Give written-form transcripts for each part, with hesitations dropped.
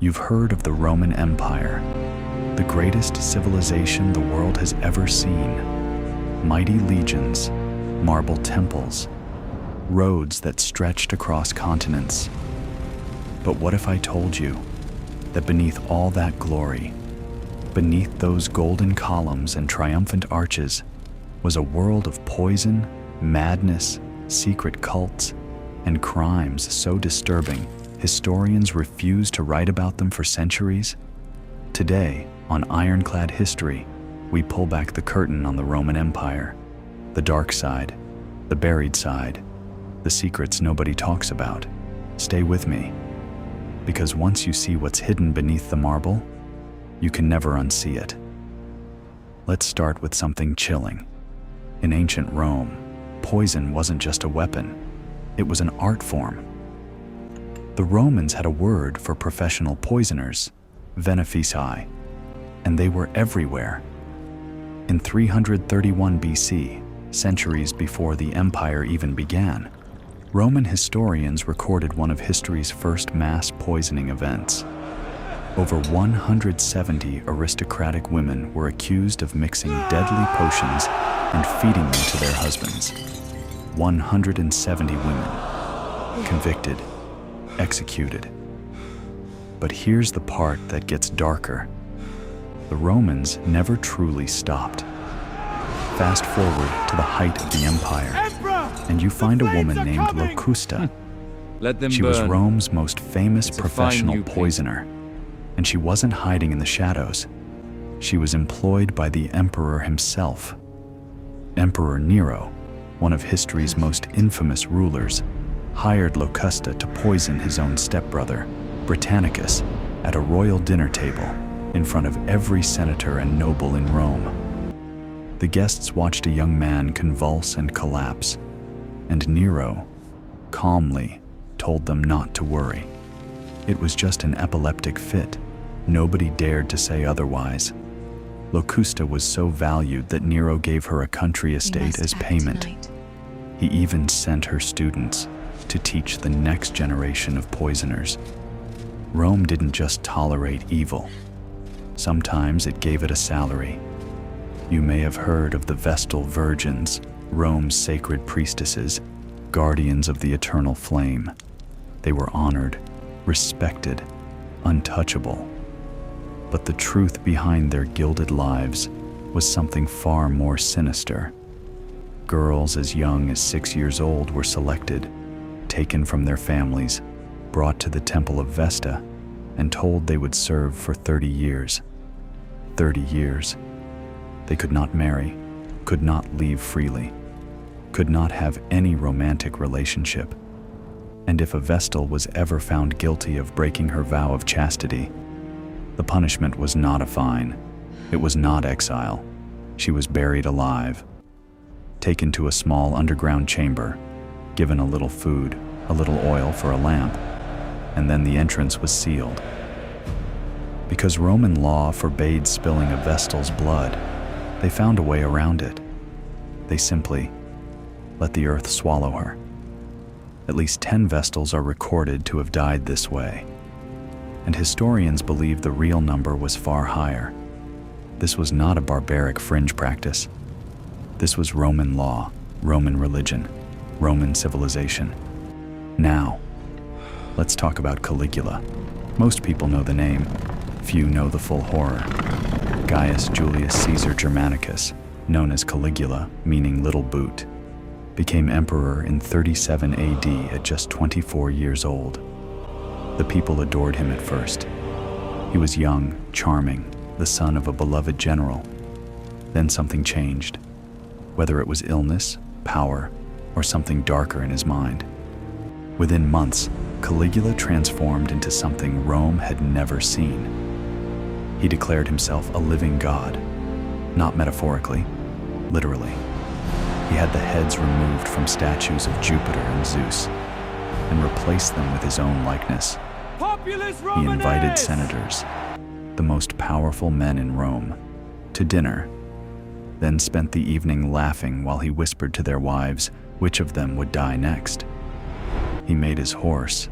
You've heard of the Roman Empire, the greatest civilization the world has ever seen. Mighty legions, marble temples, roads that stretched across continents. But what if I told you that beneath all that glory, beneath those golden columns and triumphant arches, was a world of poison, madness, secret cults, and crimes so disturbing historians refuse to write about them for centuries? Today, on Ironclad History, we pull back the curtain on the Roman Empire, the dark side, the buried side, the secrets nobody talks about. Stay with me, because once you see what's hidden beneath the marble, you can never unsee it. Let's start with something chilling. In ancient Rome, poison wasn't just a weapon, it was an art form. The Romans had a word for professional poisoners, venefici, and they were everywhere. In 331 BC, centuries before the empire even began, Roman historians recorded one of history's first mass poisoning events. Over 170 aristocratic women were accused of mixing deadly potions and feeding them to their husbands. 170 women, convicted, executed. But here's the part that gets darker. The Romans never truly stopped. Fast forward to the height of the empire, and you find a woman named Locusta. She was Rome's most famous professional poisoner, and she wasn't hiding in the shadows. She was employed by the emperor himself. Emperor Nero, one of history's most infamous rulers, hired Locusta to poison his own stepbrother, Britannicus, at a royal dinner table in front of every senator and noble in Rome. The guests watched a young man convulse and collapse, and Nero calmly told them not to worry. It was just an epileptic fit. Nobody dared to say otherwise. Locusta was so valued that Nero gave her a country estate as payment. He even sent her students to teach the next generation of poisoners. Rome didn't just tolerate evil. Sometimes it gave it a salary. You may have heard of the Vestal virgins, Rome's sacred priestesses, guardians of the eternal flame. They were honored, respected, untouchable. But the truth behind their gilded lives was something far more sinister. Girls as young as 6 years old were selected, taken from their families, brought to the temple of Vesta, and told they would serve for 30 years. 30 years. They could not marry, could not leave freely, could not have any romantic relationship. And if a Vestal was ever found guilty of breaking her vow of chastity, the punishment was not a fine. It was not exile. She was buried alive, taken to a small underground chamber, given a little food, a little oil for a lamp, and then the entrance was sealed. Because Roman law forbade spilling a Vestal's blood, they found a way around it. They simply let the earth swallow her. At least 10 Vestals are recorded to have died this way, and historians believe the real number was far higher. This was not a barbaric fringe practice. This was Roman law, Roman religion, Roman civilization. Now, let's talk about Caligula. Most people know the name. Few know the full horror. Gaius Julius Caesar Germanicus, known as Caligula, meaning little boot, became emperor in 37 AD at just 24 years old. The people adored him at first. He was young, charming, the son of a beloved general. Then something changed, whether it was illness, power, or something darker in his mind. Within months, Caligula transformed into something Rome had never seen. He declared himself a living god, not metaphorically, literally. He had the heads removed from statues of Jupiter and Zeus and replaced them with his own likeness. He invited senators, the most powerful men in Rome, to dinner, then spent the evening laughing while he whispered to their wives which of them would die next. He made his horse,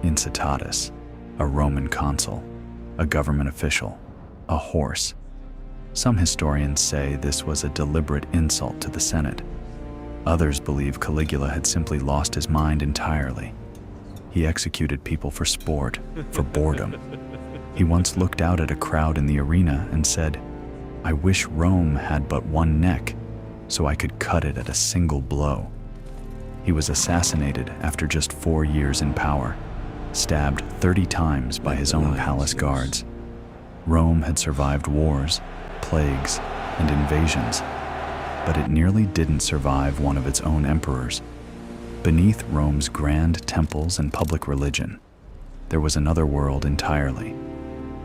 Incitatus, a Roman consul, a government official, a horse. Some historians say this was a deliberate insult to the Senate. Others believe Caligula had simply lost his mind entirely. He executed people for sport, for boredom. He once looked out at a crowd in the arena and said, "I wish Rome had but one neck, so I could cut it at a single blow." He was assassinated after just 4 years in power, stabbed 30 times by his own palace guards. Rome had survived wars, plagues, and invasions, but it nearly didn't survive one of its own emperors. Beneath Rome's grand temples and public religion, there was another world entirely.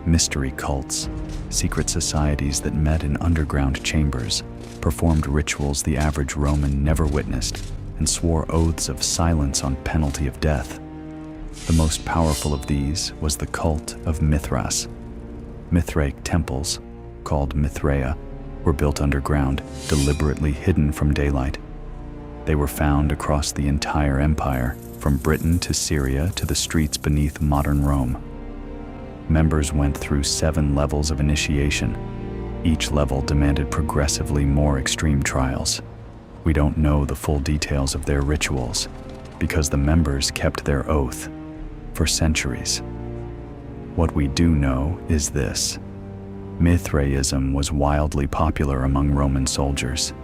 Mystery cults, secret societies that met in underground chambers, performed rituals the average Roman never witnessed, and swore oaths of silence on penalty of death. The most powerful of these was the cult of Mithras. Mithraic temples, called Mithraea, were built underground, deliberately hidden from daylight. They were found across the entire empire, from Britain to Syria to the streets beneath modern Rome. Members went through 7 levels of initiation. Each level demanded progressively more extreme trials. We don't know the full details of their rituals, because the members kept their oath for centuries. What we do know is this: Mithraism was wildly popular among Roman soldiers.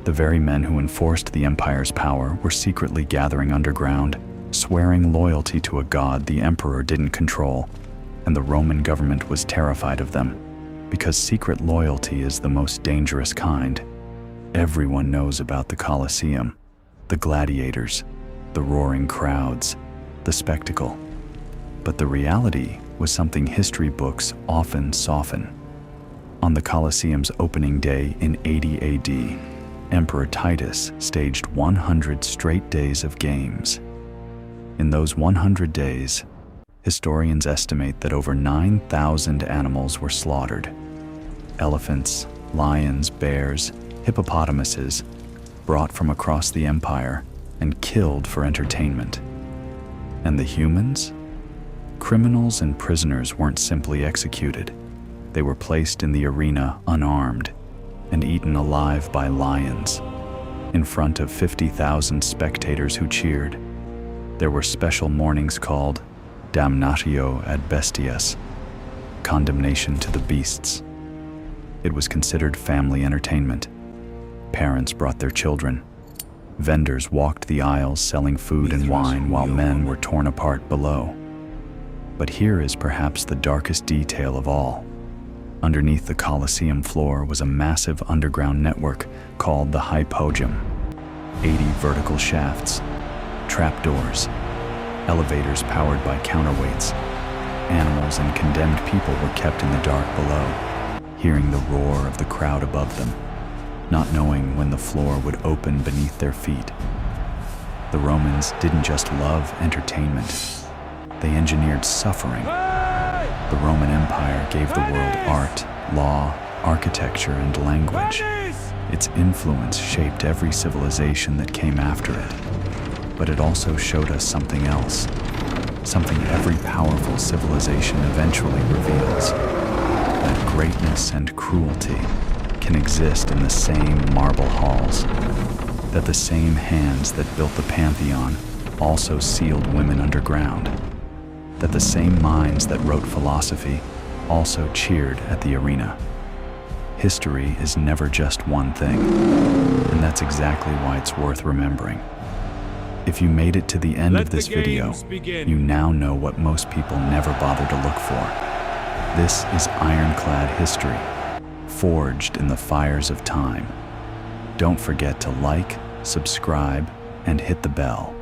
The very men who enforced the empire's power were secretly gathering underground, swearing loyalty to a god the emperor didn't control, and the Roman government was terrified of them, because secret loyalty is the most dangerous kind. Everyone knows about the Colosseum, the gladiators, the roaring crowds, the spectacle. But the reality was something history books often soften. On the Colosseum's opening day in 80 AD, Emperor Titus staged 100 straight days of games. In those 100 days, historians estimate that over 9,000 animals were slaughtered. Elephants, lions, bears, hippopotamuses, brought from across the empire and killed for entertainment. And the humans? Criminals and prisoners weren't simply executed. They were placed in the arena unarmed and eaten alive by lions, in front of 50,000 spectators who cheered. There were special mornings called damnatio ad bestias, condemnation to the beasts. It was considered family entertainment. Parents brought their children. Vendors walked the aisles selling food and wine while men were torn apart below. But here is perhaps the darkest detail of all. Underneath the Colosseum floor was a massive underground network called the Hypogeum. 80 vertical shafts, trapdoors, elevators powered by counterweights. Animals and condemned people were kept in the dark below, hearing the roar of the crowd above them, not knowing when the floor would open beneath their feet. The Romans didn't just love entertainment. They engineered suffering. The Roman Empire gave the world art, law, architecture, and language. Its influence shaped every civilization that came after it. But it also showed us something else, something every powerful civilization eventually reveals: that greatness and cruelty can exist in the same marble halls, that the same hands that built the Pantheon also sealed women underground, that the same minds that wrote philosophy also cheered at the arena. History is never just one thing, and that's exactly why it's worth remembering. If you made it to the end of this video, you now know what most people never bother to look for. This is Ironclad history, forged in the fires of time. Don't forget to like, subscribe, and hit the bell.